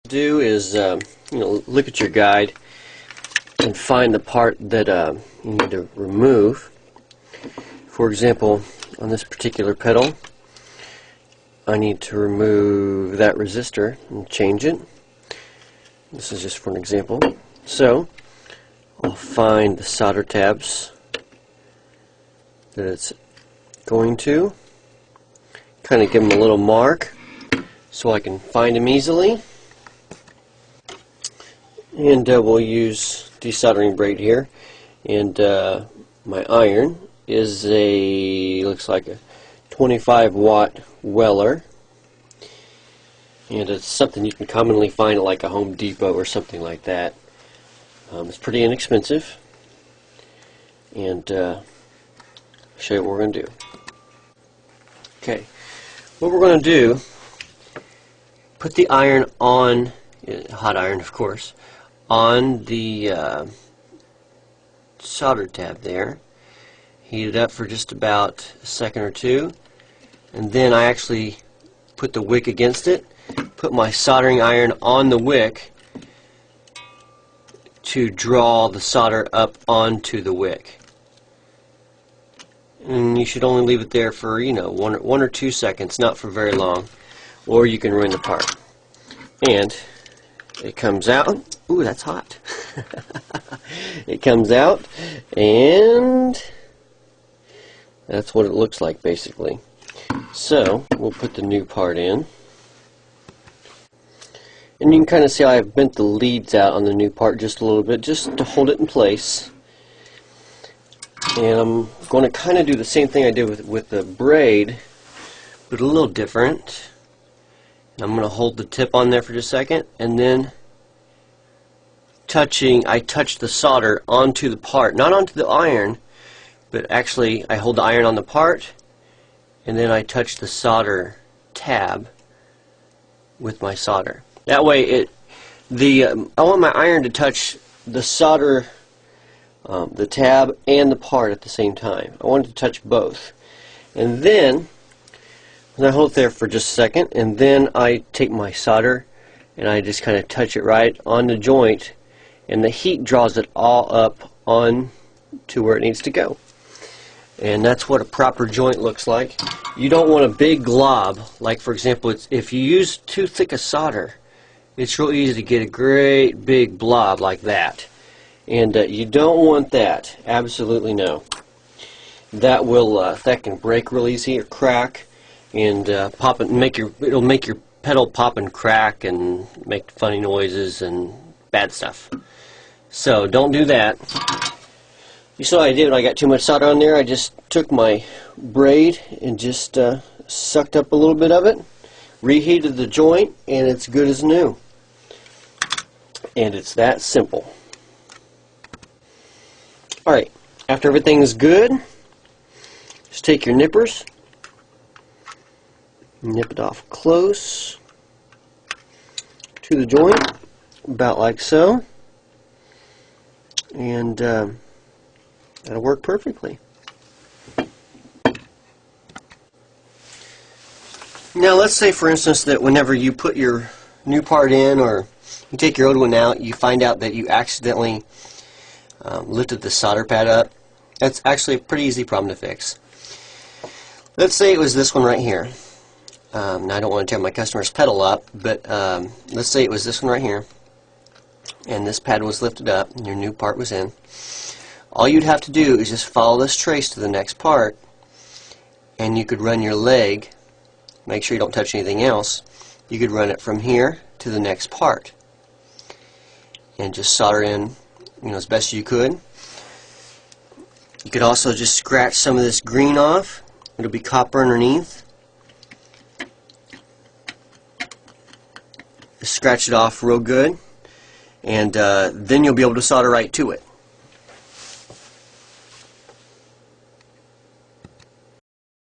Do is look at your guide and find the part that you need to remove. For example, on this particular pedal, I need to remove that resistor and change it. This is just for an example. So I'll find the solder tabs that it's going to, kind of give them a little mark so I can find them easily. And we'll use desoldering braid here, and my iron is looks like a 25-watt Weller, and it's something you can commonly find at like a Home Depot or something like that. It's pretty inexpensive, and I'll show you what we're going to do. Okay, what we're going to do, put the iron on, hot iron of course, on the solder tab there, heat it up for just about a second or two, and then I actually put the wick against it, put my soldering iron on the wick to draw the solder up onto the wick. And you should only leave it there for, one or 2 seconds, not for very long, or you can ruin the part. And it comes out. Ooh, that's hot. It comes out, and that's what it looks like basically. So we'll put the new part in, and you can kind of see I've bent the leads out on the new part just a little bit, just to hold it in place. And I'm going to kind of do the same thing I did with the braid, but a little different. I'm going to hold the tip on there for just a second, and then I touch the solder onto the part, not onto the iron, but actually I hold the iron on the part, and then I touch the solder tab with my solder. That way I want my iron to touch the solder, the tab and the part at the same time. I want it to touch both. And then I hold it there for just a second, and then I take my solder and I just kind of touch it right on the joint, and the heat draws it all up on to where it needs to go. And that's what a proper joint looks like. You don't want a big glob, like for example, if you use too thick a solder, it's real easy to get a great big blob like that. And you don't want that. Absolutely no. That can break real easy or crack, and pop it, it'll make your pedal pop and crack and make funny noises and bad stuff. So don't do that. You saw what I did when I got too much solder on there. I just took my braid and just sucked up a little bit of it, reheated the joint, and it's good as new. And it's that simple. Alright, after everything is good, just take your nippers, nip it off close to the joint, about like so, and that'll work perfectly. Now let's say for instance that whenever you put your new part in, or you take your old one out, you find out that you accidentally lifted the solder pad up. That's actually a pretty easy problem to fix. Let's say it was this one right here. Now I don't want to tear my customer's pedal up, but let's say it was this one right here, and this pad was lifted up and your new part was in. All you'd have to do is just follow this trace to the next part, and you could run your leg, make sure you don't touch anything else, you could run it from here to the next part and just solder in, as best you could. You could also just scratch some of this green off. It'll be copper underneath. Just scratch it off real good, and then you'll be able to solder right to it.